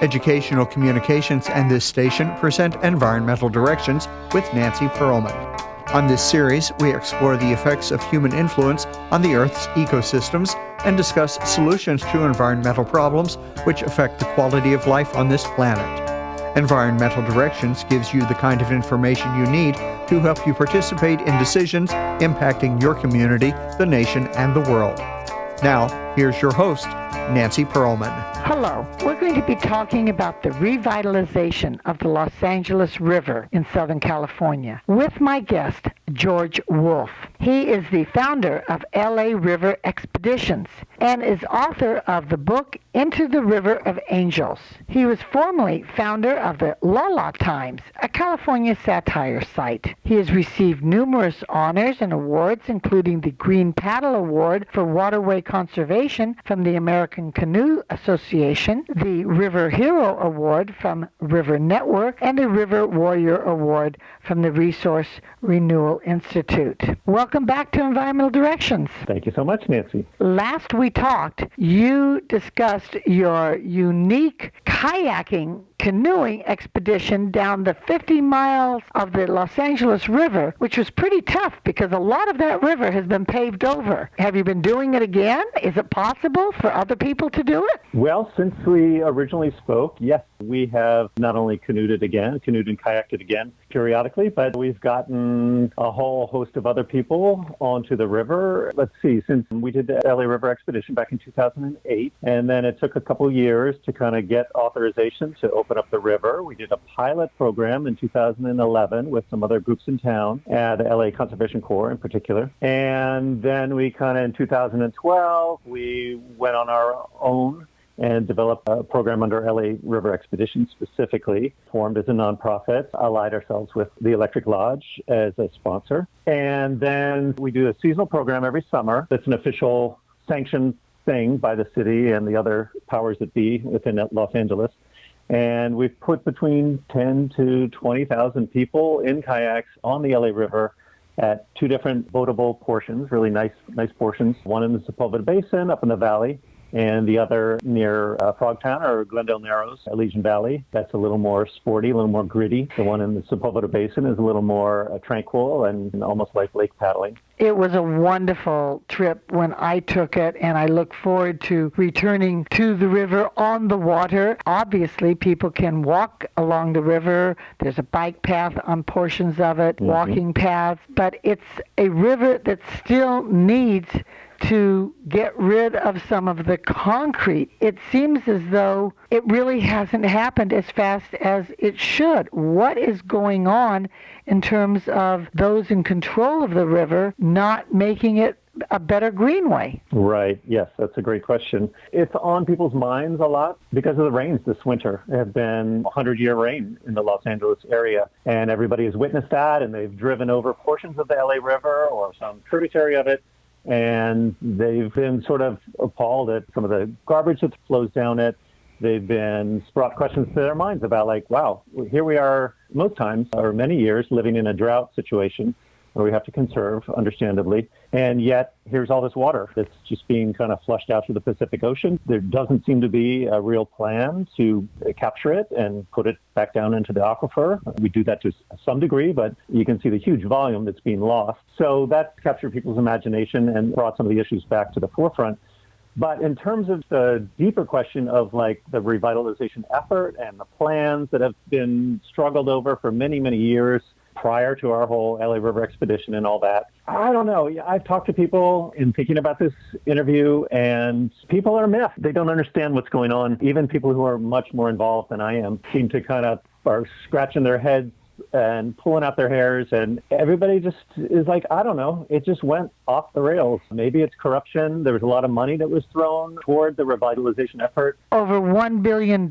Educational Communications and this station present Environmental Directions with Nancy Pearlman. On this series, we explore the effects of human influence on the Earth's ecosystems and discuss solutions to environmental problems which affect the quality of life on this planet. Environmental Directions gives you the kind of information you need to help you participate in decisions impacting your community, the nation, and the world. Now, here's your host, Nancy Pearlman. Hello. We're going to be talking about the revitalization of the Los Angeles River in Southern California with my guest, George Wolfe. He is the founder of L.A. River Expeditions and is author of the book Into the River of Angels. He was formerly founder of the La La Times, a California satire site. He has received numerous honors and awards, including the Green Paddle Award for Waterway Conservation from the American Canoe Association, the River Hero Award from River Network, and the River Warrior Award from the Resource Renewal Institute. Welcome back to Environmental Directions. Thank you so much, Nancy. Last we talked, you discussed your unique kayaking canoeing expedition down the 50 miles of the Los Angeles River, which was pretty tough because a lot of that river has been paved over. Have you been doing it again? Is it possible for other people to do it? Well, since we originally spoke, yes, we have not only canoed and kayaked it again periodically, but we've gotten a whole host of other people onto the river. Let's see, since we did the LA River Expedition back in 2008, and then it took a couple years to kind of get authorization to open up the river. We did a pilot program in 2011 with some other groups in town, the LA Conservation Corps in particular. And then we kind of in 2012, we went on our own and developed a program under LA River Expedition specifically, formed as a nonprofit, allied ourselves with the Electric Lodge as a sponsor. And then we do a seasonal program every summer that's an official sanctioned thing by the city and the other powers that be within Los Angeles. And we've put between 10 to 20,000 people in kayaks on the LA River at two different boatable portions, really nice portions. One in the Sepulveda Basin up in the valley, and the other near Frogtown or Glendale Narrows, Elysian Valley. That's a little more sporty, a little more gritty. The one in the Sepulveda Basin is a little more tranquil and almost like lake paddling. It was a wonderful trip when I took it, and I look forward to returning to the river on the water. Obviously, people can walk along the river. There's a bike path on portions of it, walking paths, but it's a river that still needs to get rid of some of the concrete. It seems as though it really hasn't happened as fast as it should. What is going on in terms of those in control of the river not making it a better greenway? Right. Yes, that's a great question. It's on people's minds a lot because of the rains this winter. There have been 100-year rain in the Los Angeles area, and everybody has witnessed that, and they've driven over portions of the LA River or some tributary of it, and they've been sort of appalled at some of the garbage that flows down it. They've been brought questions to their minds about like, wow, here we are most times or many years living in a drought situation where we have to conserve, understandably. And yet here's all this water that's just being kind of flushed out to the Pacific Ocean. There doesn't seem to be a real plan to capture it and put it back down into the aquifer. We do that to some degree, but you can see the huge volume that's being lost. So that captured people's imagination and brought some of the issues back to the forefront. But in terms of the deeper question of like the revitalization effort and the plans that have been struggled over for many, many years prior to our whole LA River Expedition and all that, I don't know. I've talked to people in thinking about this interview, and people are miffed. They don't understand what's going on. Even people who are much more involved than I am seem to kind of are scratching their heads and pulling out their hairs, and everybody just is like, I don't know, it just went off the rails. Maybe it's corruption. There was a lot of money that was thrown toward the revitalization effort. Over $1 billion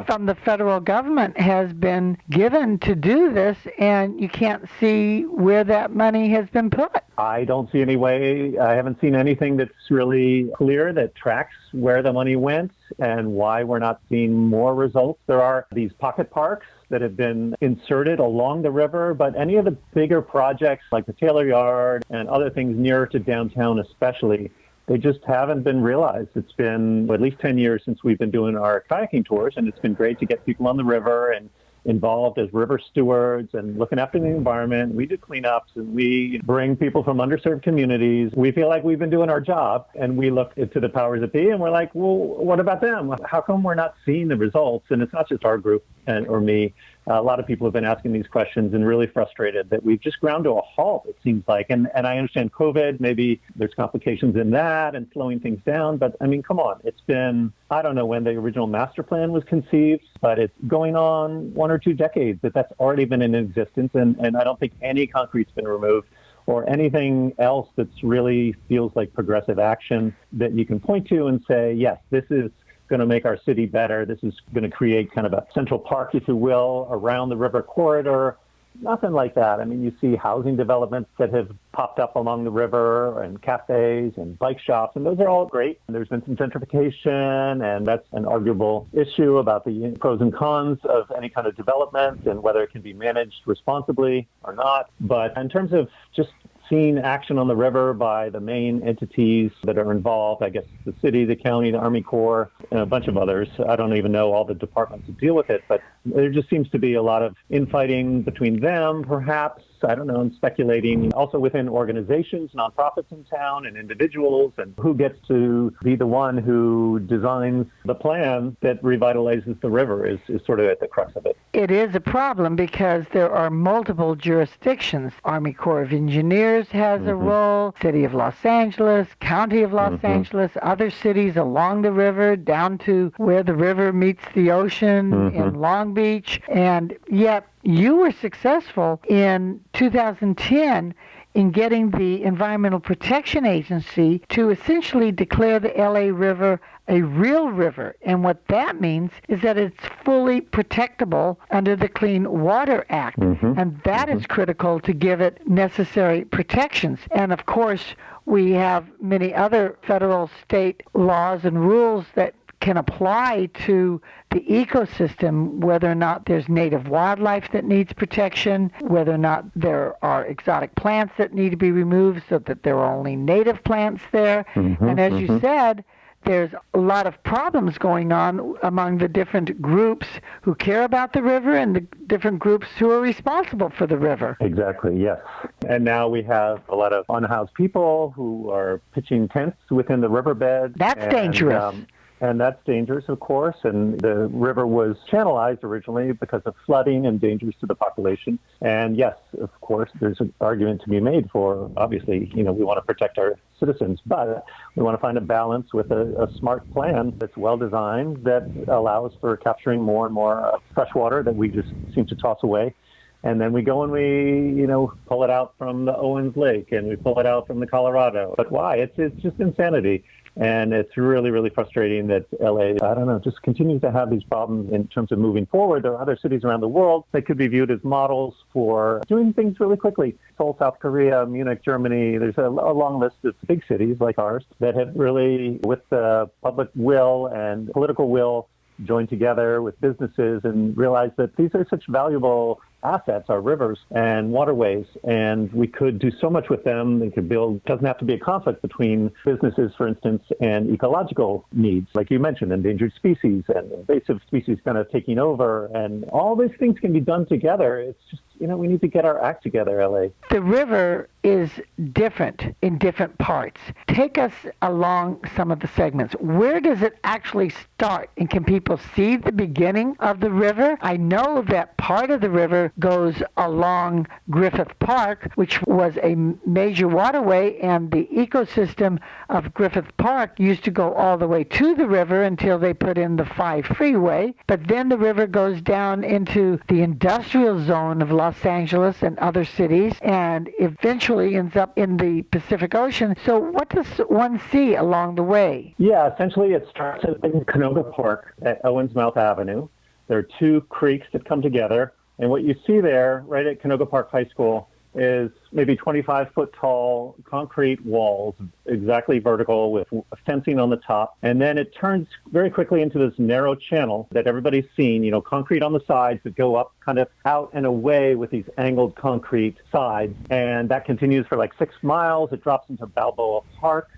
from the federal government has been given to do this, and you can't see where that money has been put. I don't see any way. I haven't seen anything that's really clear that tracks where the money went and why we're not seeing more results. There are these pocket parks that have been inserted along the river, but any of the bigger projects like the Taylor Yard and other things nearer to downtown especially they just haven't been realized. It's been at least 10 years since we've been doing our kayaking tours, and it's been great to get people on the river and involved as river stewards and looking after the environment. We do cleanups and we bring people from underserved communities. We feel like we've been doing our job, and we look into the powers that be and we're like, well, what about them? How come we're not seeing the results? And it's not just our group or me. A lot of people have been asking these questions and really frustrated that we've just ground to a halt, it seems like. And I understand COVID, maybe there's complications in that and slowing things down. But I mean, come on, it's been, I don't know when the original master plan was conceived, but it's going on 1 or 2 decades that's already been in existence. And I don't think any concrete's been removed or anything else that's really feels like progressive action that you can point to and say, yes, this is going to make our city better. This is going to create kind of a central park, if you will, around the river corridor. Nothing like that. I mean, you see housing developments that have popped up along the river and cafes and bike shops, and those are all great. There's been some gentrification, and that's an arguable issue about the pros and cons of any kind of development and whether it can be managed responsibly or not. But in terms of just seeing action on the river by the main entities that are involved, I guess the city, the county, the Army Corps, and a bunch of others. I don't even know all the departments that deal with it, but there just seems to be a lot of infighting between them, perhaps. I don't know, and speculating also within organizations, nonprofits in town and individuals, and who gets to be the one who designs the plan that revitalizes the river is sort of at the crux of it. It is a problem because there are multiple jurisdictions. Army Corps of Engineers has a role, City of Los Angeles, County of Los Angeles, other cities along the river, down to where the river meets the ocean in Long Beach, and yet you were successful in 2010 in getting the Environmental Protection Agency to essentially declare the L.A. River a real river. And what that means is that it's fully protectable under the Clean Water Act. And that is critical to give it necessary protections. And of course, we have many other federal, state laws and rules that can apply to the ecosystem, whether or not there's native wildlife that needs protection, whether or not there are exotic plants that need to be removed so that there are only native plants there. And as you said, there's a lot of problems going on among the different groups who care about the river and the different groups who are responsible for the river. Exactly, yes. And now we have a lot of unhoused people who are pitching tents within the riverbed. That's dangerous. And that's dangerous, of course. And the river was channelized originally because of flooding and dangers to the population. And yes, of course, there's an argument to be made for, obviously, we want to protect our citizens, but we want to find a balance with a smart plan that's well designed that allows for capturing more and more fresh water that we just seem to toss away. And then we go and we, pull it out from the Owens Lake and we pull it out from the Colorado. But why? It's just insanity. And it's really, really frustrating that LA, just continues to have these problems in terms of moving forward. There are other cities around the world that could be viewed as models for doing things really quickly. Seoul, South Korea, Munich, Germany. There's a long list of big cities like ours that have really, with the public will and political will, joined together with businesses and realized that these are such valuable assets, our rivers and waterways, and we could do so much with them. They could build, it doesn't have to be a conflict between businesses, for instance, and ecological needs, like you mentioned, endangered species and invasive species kind of taking over, and all these things can be done together. It's just, we need to get our act together, LA. The river is different in different parts. Take us along some of the segments. Where does it actually start? And can people see the beginning of the river? I know that part of the river goes along Griffith Park, which was a major waterway, and the ecosystem of Griffith Park used to go all the way to the river until they put in the 5 freeway. But then the river goes down into the industrial zone of Los Angeles and other cities, and eventually ends up in the Pacific Ocean. So what does one see along the way? Yeah, essentially it starts in Canoga Park at Owens Mouth Avenue. There are 2 creeks that come together. And what you see there, right at Canoga Park High School, is maybe 25-foot tall concrete walls, exactly vertical with fencing on the top. And then it turns very quickly into this narrow channel that everybody's seen, concrete on the sides that go up kind of out and away with these angled concrete sides. And that continues for like 6 miles. It drops into Balboa Park.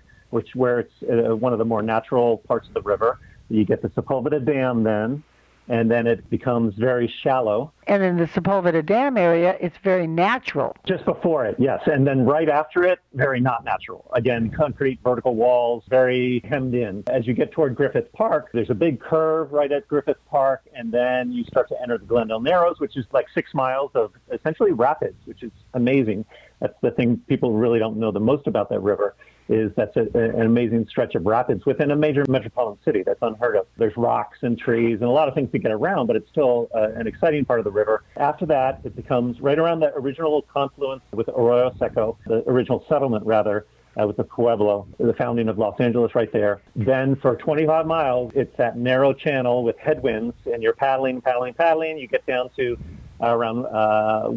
where it's one of the more natural parts of the river. You get the Sepulveda Dam then, and then it becomes very shallow. And in the Sepulveda Dam area, it's very natural. Just before it, yes. And then right after it, very not natural. Again, concrete, vertical walls, very hemmed in. As you get toward Griffith Park, there's a big curve right at Griffith Park, and then you start to enter the Glendale Narrows, which is like 6 miles of essentially rapids, which is amazing. That's the thing people really don't know the most about that river, is that's an amazing stretch of rapids within a major metropolitan city. That's unheard of. There's rocks and trees and a lot of things to get around, but it's still an exciting part of the river. After that, it becomes right around the original confluence with Arroyo Seco, the original settlement, rather, with the Pueblo, the founding of Los Angeles right there. Then for 25 miles, it's that narrow channel with headwinds, and you're paddling. You get down to around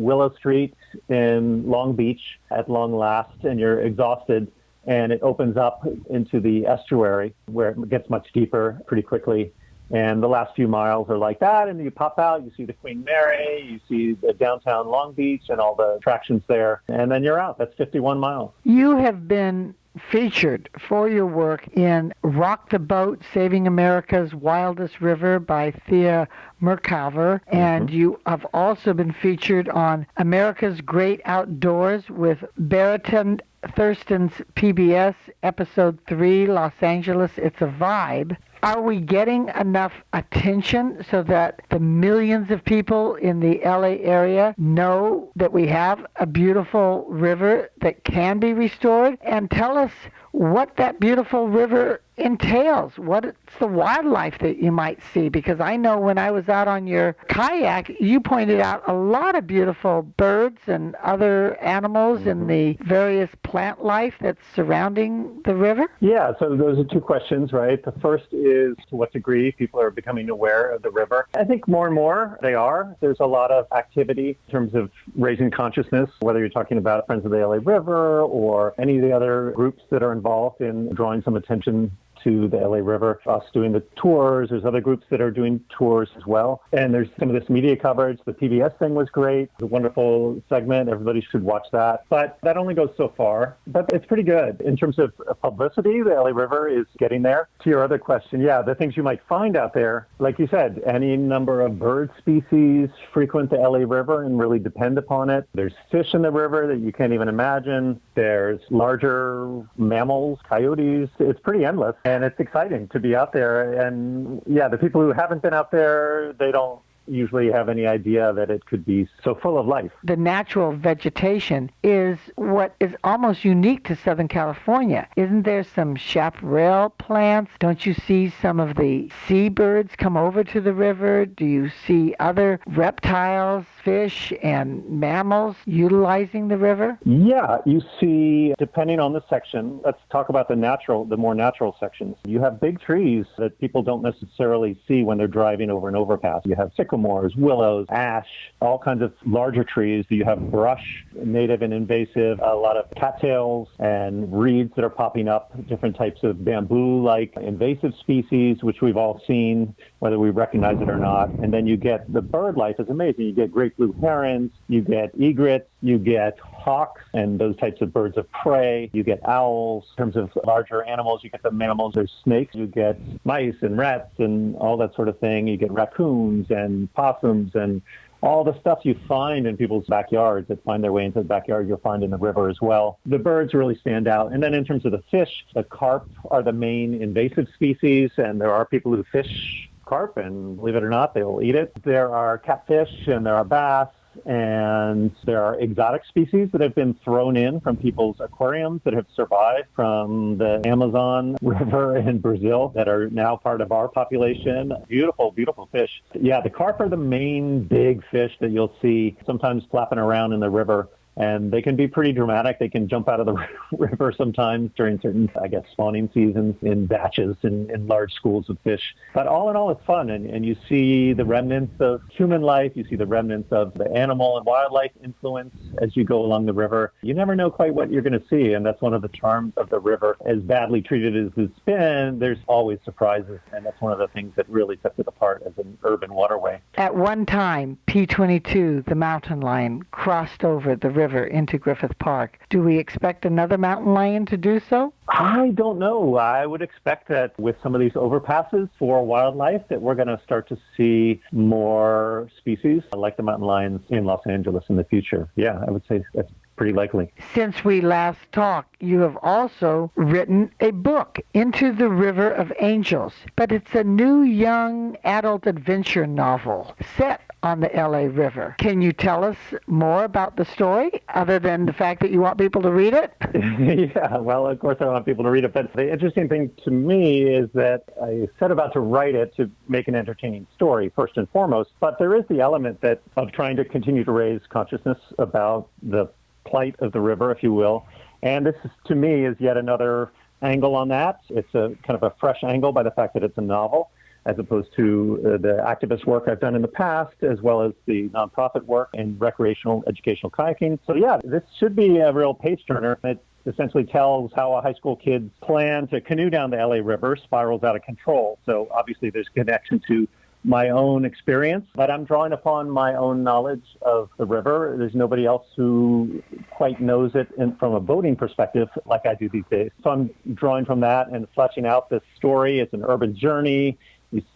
Willow Street in Long Beach at long last, and you're exhausted. And it opens up into the estuary where it gets much deeper pretty quickly. And the last few miles are like that. And you pop out, you see the Queen Mary, you see the downtown Long Beach and all the attractions there. And then you're out. That's 51 miles. You have been featured for your work in Rock the Boat, Saving America's Wildest River by Thea Merkauer, and you have also been featured on America's Great Outdoors with Barrington Thurston's PBS Episode 3, Los Angeles, It's a Vibe. Are we getting enough attention so that the millions of people in the LA area know that we have a beautiful river that can be restored? And tell us what that beautiful river entails. What's the wildlife that you might see? Because I know when I was out on your kayak, you pointed out a lot of beautiful birds and other animals and the various plant life that's surrounding the river. Yeah, so those are two questions, right? The first is to what degree people are becoming aware of the river. I think more and more they are. There's a lot of activity in terms of raising consciousness, whether you're talking about Friends of the LA River or any of the other groups that are involved in drawing some attention to the LA River, us doing the tours. There's other groups that are doing tours as well. And there's some of this media coverage. The PBS thing was great. It was a wonderful segment. Everybody should watch that. But that only goes so far. But it's pretty good. In terms of publicity, the LA River is getting there. To your other question, yeah, the things you might find out there, like you said, any number of bird species frequent the LA River and really depend upon it. There's fish in the river that you can't even imagine. There's larger mammals, coyotes. It's pretty endless. And it's exciting to be out there. And yeah, the people who haven't been out there, they don't usually have any idea that it could be so full of life. The natural vegetation is what is almost unique to Southern California. Isn't there some chaparral plants? Don't you see some of the seabirds come over to the river? Do you see other reptiles, fish, and mammals utilizing the river? Yeah, you see, depending on the section, let's talk about the more natural sections. You have big trees that people don't necessarily see when they're driving over an overpass. You have sycamores, willows, ash, all kinds of larger trees. You have brush, native and invasive, a lot of cattails and reeds that are popping up, different types of bamboo-like invasive species, which we've all seen, whether we recognize it or not. And then you get the bird life is amazing. You get great blue herons, you get egrets, you get hawks and those types of birds of prey, you get owls. In terms of larger animals, you get the mammals, there's snakes, you get mice and rats and all that sort of thing. You get raccoons and possums and all the stuff you find in people's backyards that find their way into the backyard, you'll find in the river as well. The birds really stand out. And then in terms of the fish, the carp are the main invasive species, and there are people who fish carp, and believe it or not, they will eat it. There are catfish and there are bass. And there are exotic species that have been thrown in from people's aquariums that have survived from the Amazon River in Brazil that are now part of our population. Beautiful, beautiful fish. Yeah, the carp are the main big fish that you'll see sometimes flapping around in the river. And they can be pretty dramatic. They can jump out of the river sometimes during certain, spawning seasons in batches in large schools of fish. But all in all, it's fun. And you see the remnants of human life. You see the remnants of the animal and wildlife influence as you go along the river. You never know quite what you're going to see. And that's one of the charms of the river. As badly treated as it's been, there's always surprises. And that's one of the things that really sets it apart as an urban waterway. At one time, P-22, the mountain lion, crossed over the river river into Griffith Park. Do we expect another mountain lion to do so? I don't know. I would expect that with some of these overpasses for wildlife that we're going to start to see more species like the mountain lions in Los Angeles in the future. Yeah, I would say that's pretty likely. Since we last talked, you have also written a book, Into the River of Angels, but it's a new young adult adventure novel set on the L.A. River. Can you tell us more about the story, other than the fact that you want people to read it? Yeah, well, of course I want people to read it, but the interesting thing to me is that I set about to write it to make an entertaining story, first and foremost, but there is the element that of trying to continue to raise consciousness about the plight of the river, if you will, and this, to me, is yet another angle on that. It's a kind of a fresh angle by the fact that it's a novel, as opposed to the activist work I've done in the past, as well as the nonprofit work and recreational educational kayaking. So yeah, this should be a real page-turner. It essentially tells how a high school kid's plan to canoe down the L.A. River spirals out of control. So obviously there's a connection to my own experience, but I'm drawing upon my own knowledge of the river. There's nobody else who quite knows it from a boating perspective like I do these days. So I'm drawing from that and fleshing out this story. It's an urban journey.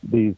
These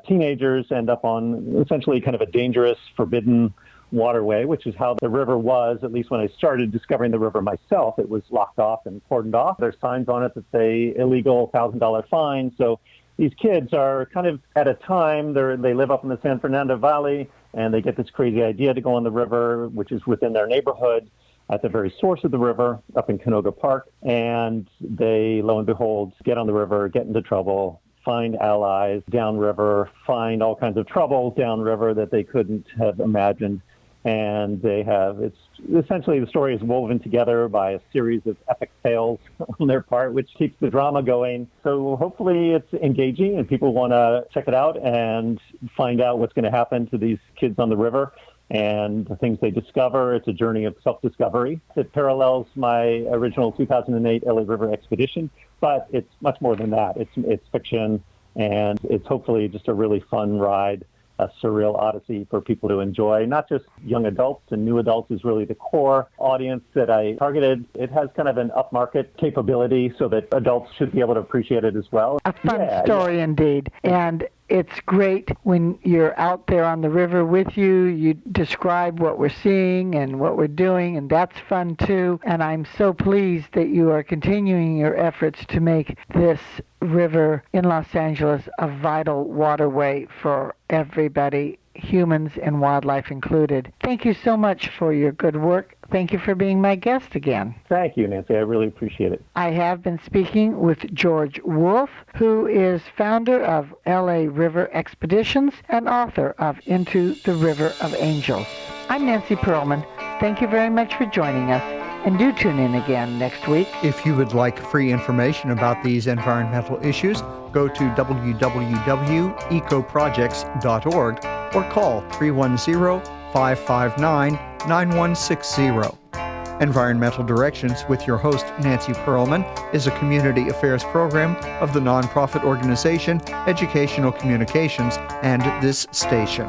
teenagers end up on essentially kind of a dangerous, forbidden waterway, which is how the river was, at least when I started discovering the river myself. It was locked off and cordoned off. There's signs on it that say illegal $1,000 fine. So these kids are kind of at a time, they live up in the San Fernando Valley, and they get this crazy idea to go on the river, which is within their neighborhood at the very source of the river up in Canoga Park. And they, lo and behold, get on the river, get into trouble, find allies downriver, find all kinds of trouble downriver that they couldn't have imagined. And it's essentially the story is woven together by a series of epic tales on their part, which keeps the drama going. So hopefully it's engaging and people want to check it out and find out what's going to happen to these kids on the river and the things they discover. It's a journey of self-discovery. It parallels my original 2008 LA River expedition, but it's much more than that. It's fiction, and it's hopefully just a really fun ride, a surreal odyssey for people to enjoy. Not just young adults and new adults is really the core audience that I targeted. It has kind of an upmarket capability so that adults should be able to appreciate it as well. A fun story indeed. And it's great when you're out there on the river with you. You describe what we're seeing and what we're doing, and that's fun too. And I'm so pleased that you are continuing your efforts to make this river in Los Angeles a vital waterway for everybody, humans and wildlife included. Thank you so much for your good work. Thank you for being my guest again. Thank you, Nancy. I really appreciate it. I have been speaking with George Wolfe, who is founder of LA River Expeditions and author of Into the River of Angels. I'm Nancy Pearlman. Thank you very much for joining us, and do tune in again next week. If you would like free information about these environmental issues, go to www.ecoprojects.org or call 310-559-9160. Environmental Directions with your host, Nancy Pearlman, is a community affairs program of the nonprofit organization Educational Communications and this station.